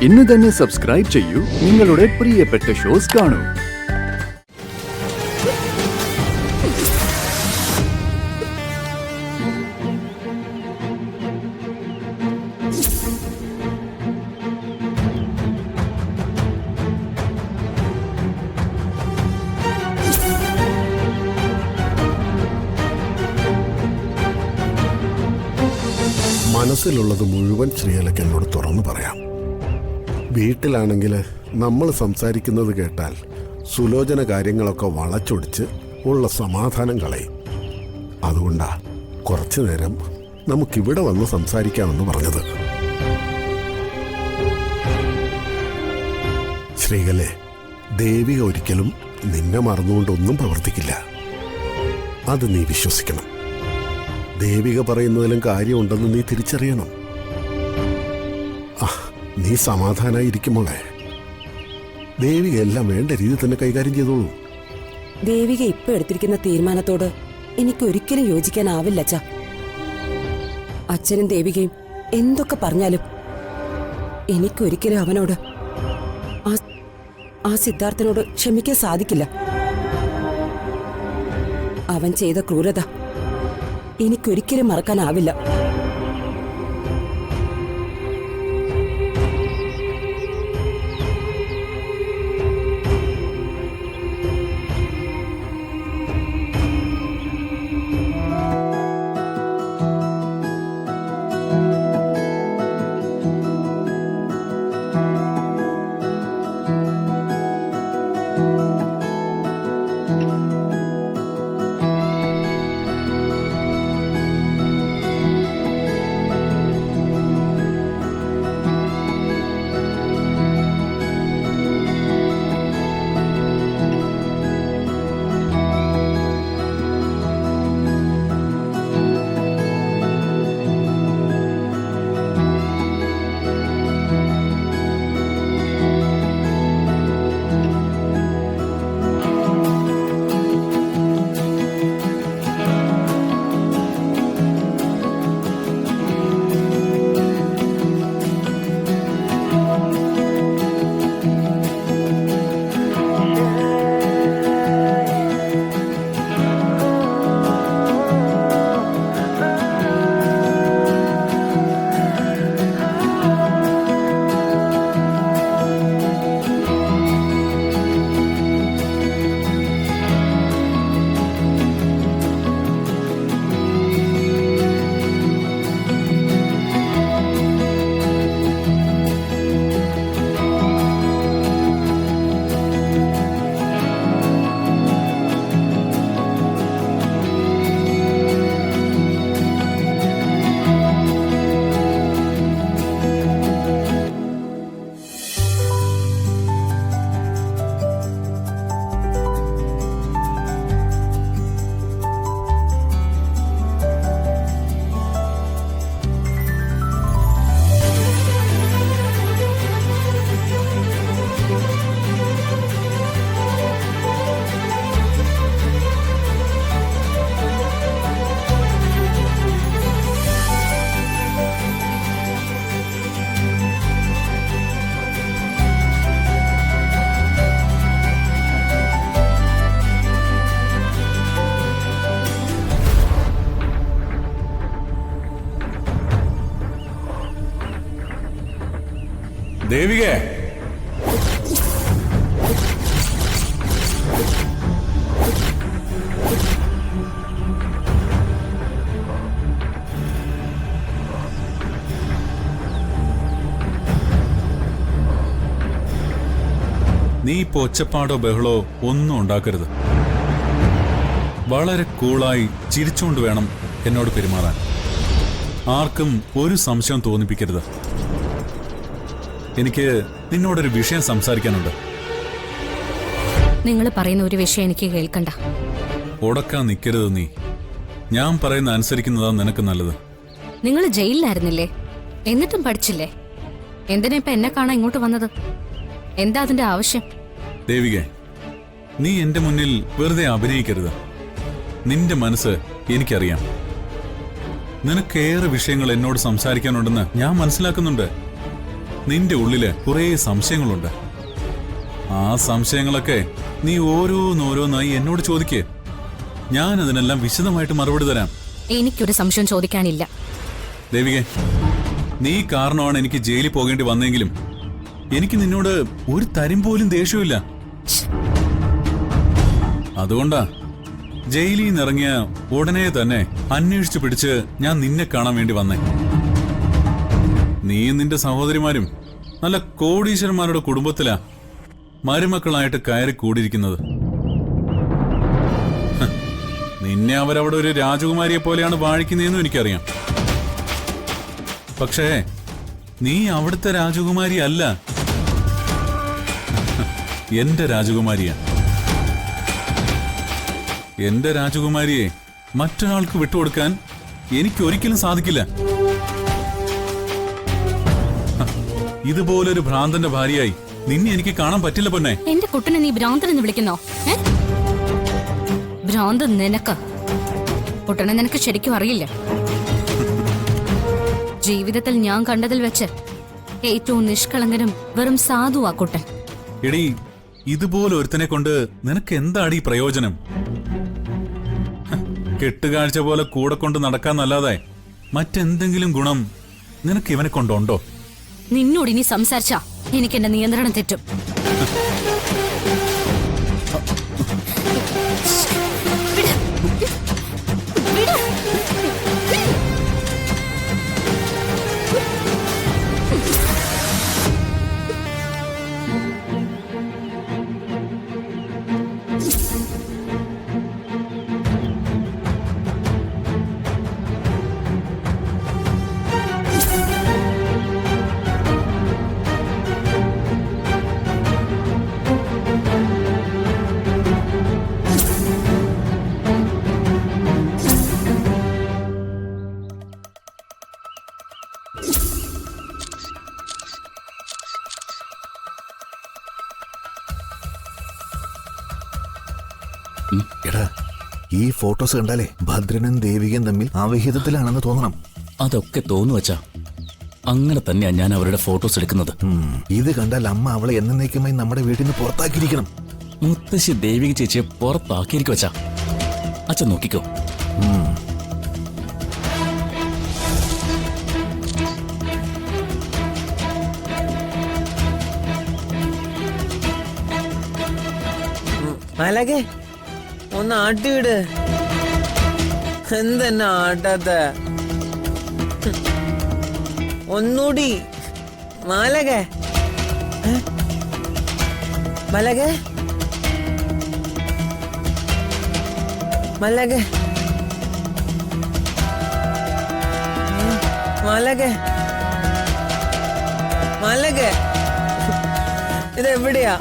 ഇന്ന് തന്നെ സബ്സ്ക്രൈബ് ചെയ്യൂ, നിങ്ങളുടെ പ്രിയപ്പെട്ട ഷോസ് കാണൂ. മനസ്സിലുള്ളത് മുഴുവൻ ശ്രീലയ്ക്ക് എന്നോട് തുറന്നു പറയാം. വീട്ടിലാണെങ്കിൽ നമ്മൾ സംസാരിക്കുന്നത് കേട്ടാൽ സുലോചന കാര്യങ്ങളൊക്കെ വളച്ചൊടിച്ച് ഉള്ള സമാധാനം കളയും. അതുകൊണ്ടാ കുറച്ചു നേരം നമുക്കിവിടെ വന്ന് സംസാരിക്കാമെന്ന് പറഞ്ഞത്. ശ്രീകലേ, ദേവിക ഒരിക്കലും നിന്നെ മറന്നുകൊണ്ടൊന്നും പ്രവർത്തിക്കില്ല. അത് നീ വിശ്വസിക്കണം. ദേവിക പറയുന്നതിലും കാര്യമുണ്ടെന്ന് നീ തിരിച്ചറിയണം. നീ സമാധാനായിരിക്കുമോളെ. ദേവിക എല്ലാം വേണ്ട രീതിയിൽ തന്നെ കൈകാര്യം ചെയ്തോളൂ. ദേവിക ഇപ്പൊ എടുത്തിരിക്കുന്ന തീരുമാനത്തോട് എനിക്ക് ഒരിക്കലും യോജിക്കാനാവില്ല അച്ഛാ. അച്ഛനും ദേവികയും എന്തൊക്കെ പറഞ്ഞാലും എനിക്കൊരിക്കലും അവനോട്, ആ സിദ്ധാർത്ഥനോട് ക്ഷമിക്കാൻ സാധിക്കില്ല. അവൻ ചെയ്ത ക്രൂരത എനിക്കൊരിക്കലും മറക്കാനാവില്ല. ദേവികേ, നീ ഇപ്പൊ ഒച്ചപ്പാടോ ബഹളോ ഒന്നും ഉണ്ടാക്കരുത്. വളരെ കൂളായി ചിരിച്ചുകൊണ്ട് വേണം എന്നോട് പെരുമാറാൻ. ആർക്കും ഒരു സംശയം തോന്നിപ്പിക്കരുത്. എനിക്ക് നിന്നോടൊരു വിഷയം സംസാരിക്കാനുണ്ട്. നിങ്ങൾ പറയുന്ന ഒരു വിഷയം എനിക്ക് കേൾക്കണ്ട. ഉടക്കാൻ നിൽക്കരുത് നീ. ഞാൻ പറയുന്ന അനുസരിക്കുന്നതാ നിനക്ക് നല്ലത്. നിങ്ങൾ ജയിലിലായിരുന്നില്ലേ? എന്നിട്ടും പഠിച്ചില്ലേ? എന്തിനാ ഇപ്പൊ എന്നെ കാണാൻ ഇങ്ങോട്ട് വന്നത്? എന്താ അതിന്റെ ആവശ്യം? ദേവികേ, നീ എന്റെ മുന്നിൽ വെറുതെ അഭിനയിക്കരുത്. നിന്റെ മനസ്സ് എനിക്കറിയാം. നിനക്കേറെ വിഷയങ്ങൾ എന്നോട് സംസാരിക്കാനുണ്ടെന്ന് ഞാൻ മനസ്സിലാക്കുന്നുണ്ട്. നിന്റെ ഉള്ളില് കുറേ സംശയങ്ങളുണ്ട്. ആ സംശയങ്ങളൊക്കെ നീ ഓരോന്നോരോന്നായി എന്നോട് ചോദിക്കേ. ഞാൻ അതിനെല്ലാം വിശദമായിട്ട് മറുപടി തരാം. എനിക്കൊരു സംശയം ചോദിക്കാനില്ല. ദേവികെ, നീ കാരണമാണ് എനിക്ക് ജയിലിൽ പോകേണ്ടി വന്നെങ്കിലും എനിക്ക് നിന്നോട് ഒരു തരം പോലും ദേഷ്യമില്ല. അതുകൊണ്ടാ ജയിലിൽ നിന്നിറങ്ങിയ ഉടനെ തന്നെ അന്വേഷിച്ചു പിടിച്ച് ഞാൻ നിന്നെ കാണാൻ വേണ്ടി വന്നേ. നീയും നിന്റെ സഹോദരിമാരും നല്ല കോടീശ്വരന്മാരുടെ കുടുംബത്തിലാ മരുമക്കളായിട്ട് കയറി കൂടിയിരിക്കുന്നത്. നിന്നെ അവരവിടെ ഒരു രാജകുമാരിയെ പോലെയാണ് വാഴിക്കുന്നതെന്നും എനിക്കറിയാം. പക്ഷേ നീ അവിടുത്തെ രാജകുമാരി അല്ല, എന്റെ രാജകുമാരിയാ. എന്റെ രാജകുമാരിയെ മറ്റൊരാൾക്ക് വിട്ടുകൊടുക്കാൻ എനിക്കൊരിക്കലും സാധിക്കില്ല. ഇതുപോലൊരു ഭ്രാന്തന്റെ ഭാര്യയായി നിന്നെ എനിക്ക് കാണാൻ പറ്റില്ല പൊന്നെ. എന്റെ കുട്ടനെ നീ ഭ്രാന്തനെന്ന് വിളിക്കുന്നോ? ഭ്രാന്ത് നിനക്ക്. കുട്ടനെ നിനക്ക് ശരിക്കും അറിയില്ല. ജീവിതത്തിൽ ഞാൻ കണ്ടതിൽ വെച്ച് ഏറ്റവും നിഷ്കളങ്കനും വെറും സാധുവാ കുട്ടൻ. എടീ, ഇതുപോലെ ഒരുത്തനെ കൊണ്ട് നിനക്ക് എന്താടി പ്രയോജനം? കെട്ടുകാഴ്ച പോലെ കൂടെ കൊണ്ട് നടക്കാന്നല്ലാതെ മറ്റെന്തെങ്കിലും ഗുണം നിനക്ക് ഇവനെ കൊണ്ടുണ്ടോ? നിന്നോട് ഇനി സംസാരിച്ചാ എനിക്ക് എന്റെ നിയന്ത്രണം തെറ്റും. എടാ, ഈ ഫോട്ടോസ് കണ്ടാലേ ഭദ്രനും ദേവികയും തമ്മിൽ അവിഹിതത്തിലാണെന്ന് തോന്നണം. അതൊക്കെ തോന്നുവച്ചാ. അങ്ങനെ തന്നെയാ ഞാൻ അവരുടെ ഫോട്ടോസ് എടുക്കുന്നത്. ഇത് കണ്ടാൽ അമ്മ അവളെ എന്നേക്കുമായി നമ്മുടെ വീട്ടിൽ നിന്ന് പുറത്താക്കിയിരിക്കണം. മുത്തശ്ശി ദേവിക ചേച്ചിയെ പുറത്താക്കിയിരിക്കും വച്ചാ. അച്ഛൻ നോക്കിക്കോ. മാലാഖേ, ഒന്ന് ആട്ടിവിട്. എന്തെന്നാ ആട്ടാത്ത? ഒന്നൂടി മാലാഖേ. മാലാഖേ, മാലാഖേ, മാലാഖേ, മാലാഖേ, ഇതെവിടെയാ?